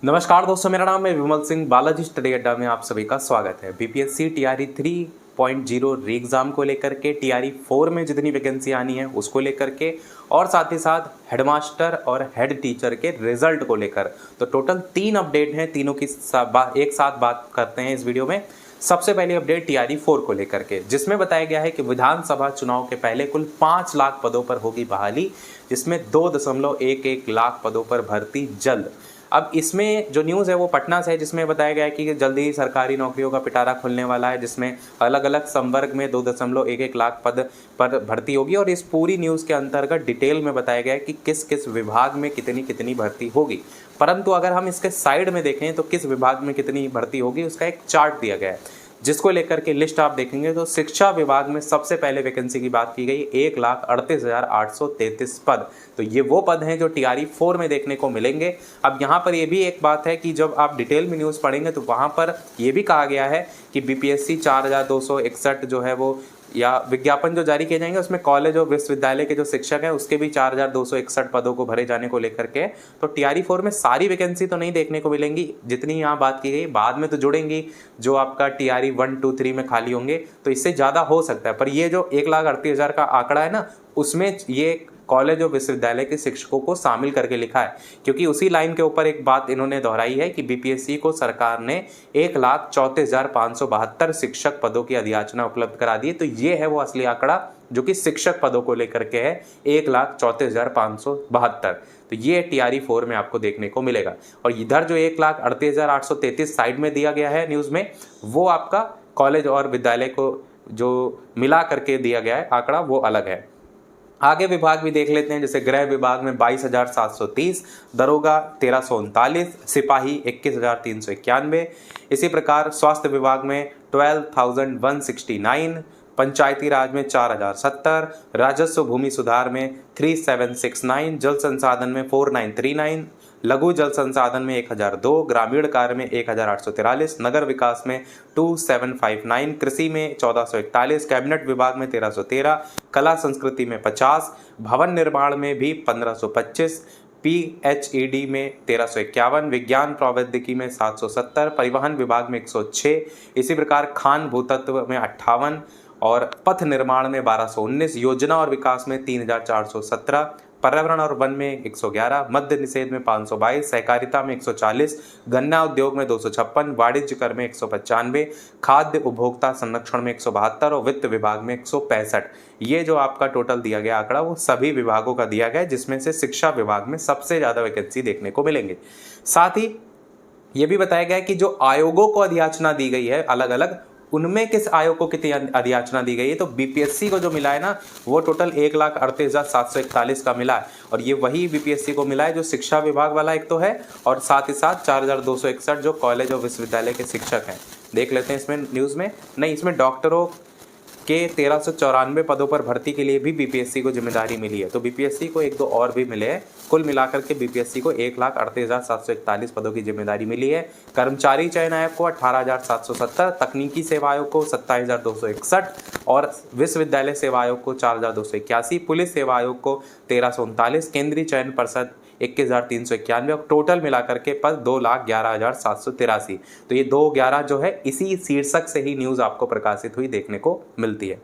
नमस्कार दोस्तों, मेरा नाम है विमल सिंह। बालाजी स्टडी अड्डा में आप सभी का स्वागत है। बीपीएससी टीआरई 3.0 री एग्ज़ाम को लेकर के, टीआरई 4 में जितनी वैकेंसी आनी है उसको लेकर के, और साथ ही साथ हेडमास्टर और हेड टीचर के रिजल्ट को लेकर, तो टोटल 3 अपडेट हैं। तीनों की एक साथ बात करते हैं इस वीडियो में। सबसे पहले अपडेट टीआरई 4 को लेकर के, जिसमें बताया गया है कि विधानसभा चुनाव के पहले कुल 5 लाख पदों पर होगी बहाली, जिसमें 2.11 लाख पदों पर भर्ती जल्द। अब इसमें जो न्यूज़ है वो पटना से है, जिसमें बताया गया है कि जल्दी ही सरकारी नौकरियों का पिटारा खुलने वाला है, जिसमें अलग अलग संवर्ग में 2.11 लाख पद पर भर्ती होगी। और इस पूरी न्यूज़ के अंतर्गत डिटेल में बताया गया है कि किस किस विभाग में कितनी कितनी भर्ती होगी। परंतु अगर हम इसके साइड में देखें तो किस विभाग में कितनी भर्ती होगी उसका एक चार्ट दिया गया है, जिसको लेकर के लिस्ट आप देखेंगे तो शिक्षा विभाग में सबसे पहले वैकेंसी की बात की गई 1,38,833 पद। तो ये वो पद हैं जो टीआरई 4 में देखने को मिलेंगे। अब यहाँ पर ये भी एक बात है कि जब आप डिटेल में न्यूज़ पढ़ेंगे तो वहाँ पर ये भी कहा गया है कि बीपीएससी 4,261 जो है वो या विज्ञापन जो जारी किए जाएंगे उसमें कॉलेज और विश्वविद्यालय के जो शिक्षक हैं उसके भी 4,261 पदों को भरे जाने को लेकर के। तो टीआरई 4 में सारी वैकेंसी तो नहीं देखने को मिलेंगी जितनी यहाँ बात की गई, बाद में तो जुड़ेंगी जो आपका टीआरई 1, 2, 3 में खाली होंगे, तो इससे ज़्यादा हो सकता है। पर ये जो 1,38,000 का आंकड़ा है ना, उसमें ये कॉलेज और विश्वविद्यालय के शिक्षकों को शामिल करके लिखा है, क्योंकि उसी लाइन के ऊपर एक बात इन्होंने दोहराई है कि बीपीएससी को सरकार ने 1,34,572 शिक्षक पदों की अधियाचना उपलब्ध करा दी है। तो ये है वो असली आंकड़ा जो कि शिक्षक पदों को लेकर के है, 1,34,572। तो ये टीआरई 4 में आपको देखने को मिलेगा। और इधर जो 1,38,833 साइड में दिया गया है न्यूज़ में, वो आपका कॉलेज और विद्यालय को जो मिला करके दिया गया है आंकड़ा, वो अलग है। आगे विभाग भी देख लेते हैं, जैसे गृह विभाग में 22,730, दरोगा 1,339, सिपाही 21,391। इसी प्रकार स्वास्थ्य विभाग में 12,169, पंचायती राज में 4,070, राजस्व भूमि सुधार में 3,769, जल संसाधन में 4,939, लघु जल संसाधन में 1,002, ग्रामीण कार्य में 1,843, नगर विकास में 2,759, कृषि में 1,441, कैबिनेट विभाग में 1,313, कला संस्कृति में 50, भवन निर्माण में भी 1,525, पीएचईडी में 1,351, विज्ञान प्रौद्योगिकी में 770, परिवहन विभाग में 106, इसी प्रकार खान भूतत्व में 58 और पथ निर्माण में 1,219, योजना और विकास में 3,417, पर्यावरण और वन में 111, मद्य निषेध में 522, सहकारिता में 140, गन्ना उद्योग में 256, वाणिज्य कर में 195, खाद्य उपभोक्ता संरक्षण में 172 और वित्त विभाग में 165। ये जो आपका टोटल दिया गया आंकड़ा वो सभी विभागों का दिया गया है, जिसमें से शिक्षा विभाग में सबसे ज़्यादा वैकेंसी देखने को मिलेंगे। साथ ही ये भी बताया गया है कि जो आयोगों को अधियाचना दी गई है अलग अलग, उनमें किस आयोग को कितनी अधियाचना दी गई है। तो बीपीएससी को जो मिला है ना, वो टोटल 1,38,741 का मिला है, और ये वही बीपीएससी को मिला है जो शिक्षा विभाग वाला एक तो है, और साथ ही साथ 4,261 जो कॉलेज और विश्वविद्यालय के शिक्षक हैं। देख लेते हैं इसमें न्यूज़ में, नहीं इसमें डॉक्टरों के 1,394 पदों पर भर्ती के लिए भी बीपीएससी को जिम्मेदारी मिली है। तो बीपीएससी को 1-2 और भी मिले हैं, कुल मिलाकर के बीपीएससी को 1,38,741 पदों की जिम्मेदारी मिली है। कर्मचारी चयन आयोग को 18,770, तकनीकी सेवा आयोग को 27,261 और विश्वविद्यालय सेवा आयोग को 4,281, पुलिस सेवा आयोग को 1,339, केंद्रीय चयन पर्षद 21,391 और टोटल मिलाकर के पद 2,11,783। तो ये 211 जो है इसी शीर्षक से ही न्यूज़ आपको प्रकाशित हुई देखने को मिलती है।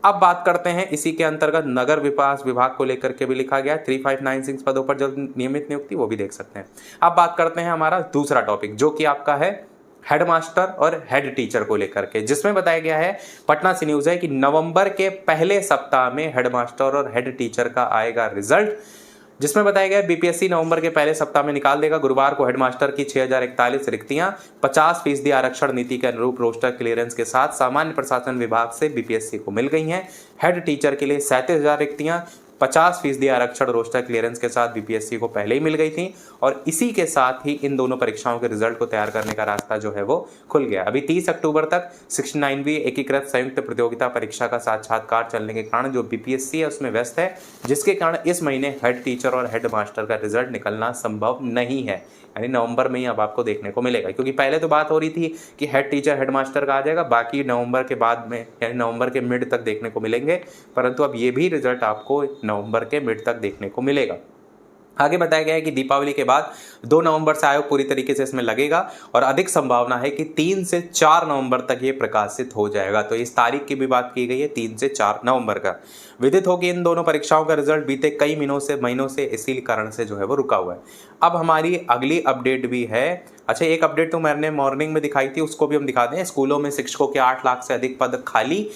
अब बात करते हैं इसी के अंतर्गत नगर विकास विभाग को लेकर के भी लिखा गया 3596 पदों पर जल्द नियमित नियुक्ति, वो भी देख सकते हैं। अब बात करते हैं हमारा दूसरा टॉपिक जो कि आपका है हेडमास्टर और हेड टीचर को लेकर के, जिसमें बताया गया है, पटना से न्यूज़ है कि नवंबर के पहले सप्ताह में हेडमास्टर और हेड टीचर का आएगा रिजल्ट, जिसमें बताया गया बीपीएससी नवंबर के पहले सप्ताह में निकाल देगा। गुरुवार को हेडमास्टर की 6,041 रिक्तियां 50% आरक्षण नीति के अनुरूप रोस्टर क्लियरेंस के साथ सामान्य प्रशासन विभाग से बीपीएससी को मिल गई हैं। हेड टीचर के लिए 37,000 रिक्तियां 50% आरक्षण रोस्टर क्लियरेंस के साथ बीपीएससी को पहले ही मिल गई थी, और इसी के साथ ही इन दोनों परीक्षाओं के रिजल्ट को तैयार करने का रास्ता जो है वो खुल गया। अभी 30 अक्टूबर तक 69वीं एकीकृत संयुक्त प्रतियोगिता परीक्षा का साक्षात्कार चलने के कारण जो बीपीएससी है उसमें व्यस्त है, जिसके कारण इस महीने हेड टीचर और हेड मास्टर का रिजल्ट निकलना संभव नहीं है। यानी नवंबर में ही अब आपको देखने को मिलेगा, क्योंकि पहले तो बात हो रही थी कि हेड टीचर हेड मास्टर का आ जाएगा, बाकी नवंबर के बाद में यानी नवंबर के मिड तक देखने को मिलेंगे, परंतु अब ये भी रिजल्ट आपको नवंबर के मिड तक देखने को मिलेगा। आगे बताया गया है कि दीपावली के बाद 2 नवंबर से आयोग पूरी तरीके से इसमें लगेगा और अधिक संभावना है कि 3 से 4 नवंबर तक ये प्रकाशित हो जाएगा। तो इस तारीख की भी बात की गई है, 3 से 4 नवंबर का। विदित हो कि इन दोनों परीक्षाओं का रिजल्ट बीते कई महीनों से इसी कारण से जो है वो रुका हुआ है। अब हमारी अगली अपडेट भी है। अच्छा, एक अपडेट तो मैंने मॉर्निंग में दिखाई थी, उसको भी हम दिखा दें। स्कूलों में शिक्षकों के 8 लाख से अधिक पद खाली,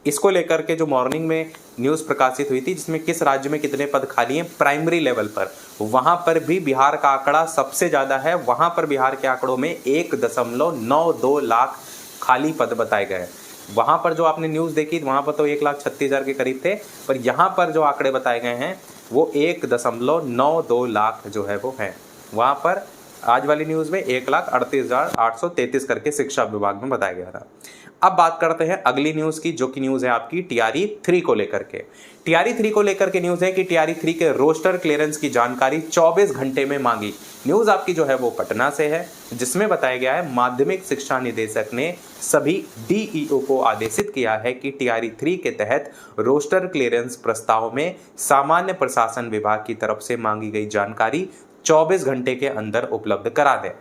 इसको लेकर के जो मॉर्निंग में न्यूज़ प्रकाशित हुई थी, जिसमें किस राज्य में कितने पद खाली हैं प्राइमरी लेवल पर, वहां पर भी बिहार का आंकड़ा सबसे ज़्यादा है। वहां पर बिहार के आंकड़ों में 1.92 लाख खाली पद बताए गए हैं। वहां पर जो आपने न्यूज़ देखी वहां पर तो 1,36,000 के करीब थे, पर यहाँ पर जो आंकड़े बताए गए हैं वो 1.92 लाख जो है वो है। वहाँ पर आज वाली न्यूज़ में 1,38,833 करके शिक्षा विभाग में बताया गया था। अब बात करते हैं अगली न्यूज़ की, जो कि न्यूज़ है आपकी TRE 3 को लेकर के। TRE 3 को लेकर के न्यूज़ है कि TRE 3 के रोस्टर क्लियरेंस की जानकारी 24 घंटे में मांगी। न्यूज़ आपकी जो है वो पटना से है, जिसमें बताया गया है माध्यमिक शिक्षा निदेशक ने सभी DEO को आदेशित किया है कि TRE 3 के तहत रोस्टर क्लियरेंस प्रस्ताव में सामान्य प्रशासन विभाग की तरफ से मांगी गई जानकारी 24 घंटे के अंदर उपलब्ध करा दें।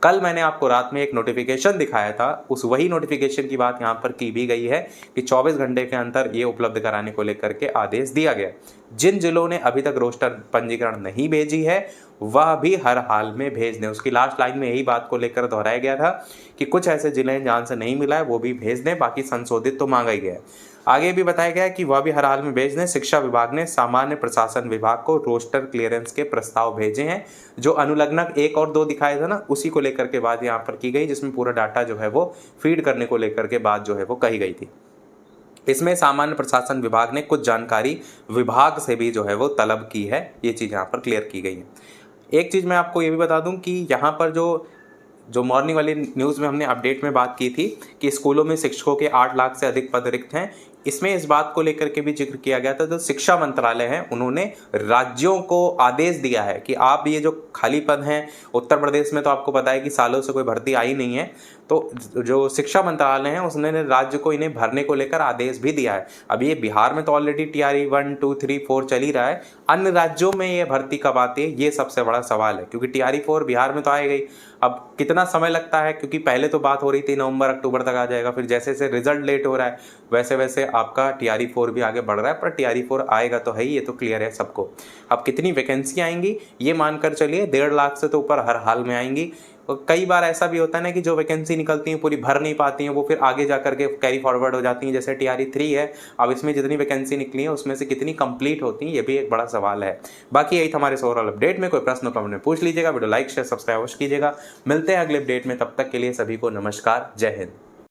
कल मैंने आपको रात में एक नोटिफिकेशन दिखाया था, उस वही नोटिफिकेशन की बात यहाँ पर की भी गई है कि 24 घंटे के अंदर ये उपलब्ध कराने को लेकर के आदेश दिया गया। जिन जिलों ने अभी तक रोस्टर पंजीकरण नहीं भेजी है वह भी हर हाल में भेज दें। उसकी लास्ट लाइन में यही बात को लेकर दोहराया गया था कि कुछ ऐसे जिले हैं जहाँ से नहीं मिला है, वो भी भेज दें, बाकी संशोधित तो मांगा ही गया है। आगे भी बताया गया है कि वह भी हर हाल में भेज दें। शिक्षा विभाग ने सामान्य प्रशासन विभाग को रोस्टर क्लियरेंस के प्रस्ताव भेजे हैं। जो अनुलग्नक 1 और 2 दिखाया था ना, उसी को लेकर के बात यहाँ पर की गई, जिसमें पूरा डाटा जो है वो फीड करने को लेकर के बात जो है वो कही गई थी। इसमें सामान्य प्रशासन विभाग ने कुछ जानकारी विभाग से भी जो है वो तलब की है, ये चीज़ यहाँ पर क्लियर की गई है। एक चीज़ मैं आपको ये भी बता दूं कि यहाँ पर जो मॉर्निंग वाली न्यूज़ में हमने अपडेट में बात की थी कि स्कूलों में शिक्षकों के 8 लाख से अधिक पद रिक्त हैं, इसमें इस बात को लेकर के भी जिक्र किया गया था। जो शिक्षा मंत्रालय है उन्होंने राज्यों को आदेश दिया है कि आप ये जो खाली पद हैं, उत्तर प्रदेश में तो आपको पता है कि सालों से कोई भर्ती आई नहीं है, तो जो शिक्षा मंत्रालय है उसने राज्य को इन्हें भरने को लेकर आदेश भी दिया है। अब ये बिहार में तो ऑलरेडी TRE 1, 2, 3, 4 चल ही रहा है, अन्य राज्यों में ये भर्ती कब आती है ये सबसे बड़ा सवाल है, क्योंकि TRE 4 बिहार में तो आ गई। अब कितना समय लगता है, क्योंकि पहले तो बात हो रही थी नवंबर अक्टूबर तक आ जाएगा, फिर जैसे जैसे रिजल्ट लेट हो रहा है वैसे वैसे आपका TRE 4 भी आगे बढ़ रहा है, पर TRE 4 आएगा तो है ही, ये तो क्लियर है सबको। अब कितनी वैकेंसी आएंगी ये मानकर चलिए 1.5 लाख से तो ऊपर हर हाल में आएंगी। और कई बार ऐसा भी होता है ना कि जो वैकेंसी निकलती हैं पूरी भर नहीं पाती हैं, वो फिर आगे जा करके कैरी फॉरवर्ड हो जाती हैं, जैसे TRE 3 है। अब इसमें जितनी वैकेंसी निकली है उसमें से कितनी कंप्लीट होती हैं, ये भी एक बड़ा सवाल है। बाकी यही था हमारे ओवरऑल अपडेट में। कोई प्रश्न कमेंट में पूछ लीजिएगा, वीडियो लाइक शेयर सब्सक्राइब कीजिएगा। मिलते हैं अगले अपडेट में, तब तक के लिए सभी को नमस्कार, जय हिंद।